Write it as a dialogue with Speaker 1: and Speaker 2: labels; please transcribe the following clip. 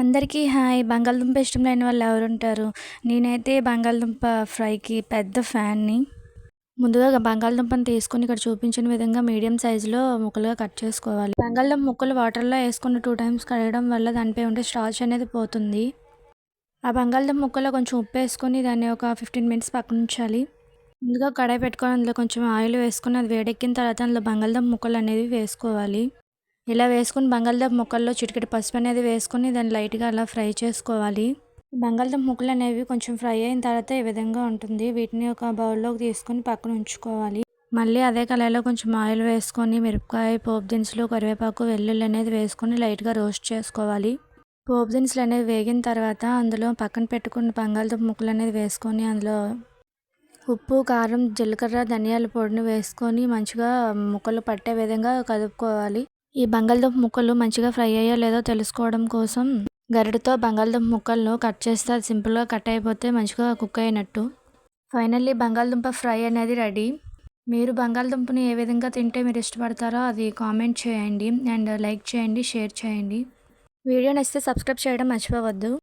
Speaker 1: అందరికీ హాయ్. బంగాళదుంప ఇష్టం లేని వాళ్ళు ఎవరుంటారు? నేనైతే బంగాళదుంప ఫ్రైకి పెద్ద ఫ్యాన్‌ని. ముందుగా బంగాళదుంపని తీసుకొని ఇక్కడ చూపించిన విధంగా మీడియం సైజులో ముక్కలుగా కట్ చేసుకోవాలి. బంగాళదుంప ముక్కలు వాటర్‌లో ఏసుకొని 2 టైమ్స్ కడగడం వల్ల దానిపై ఉండే స్టార్చ్ అనేది పోతుంది. ఆ బంగాళదుంప ముక్కల్లో కొంచెం ఉప్పేసుకొని దాన్ని ఒక 15 మినిట్స్ పక్కనుంచాలి. ముందుగా కడాయి పెట్టుకొని అందులో కొంచెం ఆయిల్ వేసుకొని అది వేడెక్కిన తర్వాత అందులో బంగాళదుంప ముక్కలనేవి వేసుకోవాలి. ఇలా వేసుకొని బంగాళదుంప ముక్కల్లో చిటికెడు పసుపు అనేది వేసుకొని దాన్ని లైట్‌గా అలా ఫ్రై చేసుకోవాలి. బంగాళదుంప ముక్కలు అనేవి కొంచెం ఫ్రై అయిన తర్వాత ఈ విధంగా ఉంటుంది. వీటిని ఒక బౌల్‌లోకి తీసుకొని పక్కన ఉంచుకోవాలి. మళ్ళీ అదే కళాయిలో కొంచెం ఆయిల్ వేసుకొని మిరపకాయ, పోపు దినుసులు, కరివేపాకు, వెల్లుల్లి అనేది వేసుకొని లైట్‌గా రోస్ట్ చేసుకోవాలి. పోపు దినుసులు అనేవి వేగిన తర్వాత అందులో పక్కన పెట్టుకున్న బంగాళదుంప ముక్కలు అనేది వేసుకొని అందులో ఉప్పు, కారం, జీలకర్ర, ధనియాల పొడిని వేసుకొని మంచిగా ముక్కలు పట్టే విధంగా కలుపుకోవాలి. ఈ బంగాళదుంప ముక్కలు మంచిగా ఫ్రై అయ్యాయో లేదో తెలుసుకోవడం కోసం గరిటెతో బంగాళదుంప ముక్కలను కట్ చేస్తే అది సింపుల్‌గా కట్ అయిపోతే మంచిగా కుక్ అయినట్టు. ఫైనల్లీ బంగాళదుంప ఫ్రై అనేది రెడీ. మీరు బంగాళదుంపని ఏ విధంగా తింటే మీరు ఇష్టపడతారో అది కామెంట్ చేయండి అండ్ లైక్ చేయండి, షేర్ చేయండి. వీడియో నచ్చితే సబ్స్క్రైబ్ చేయడం మర్చిపోవద్దు.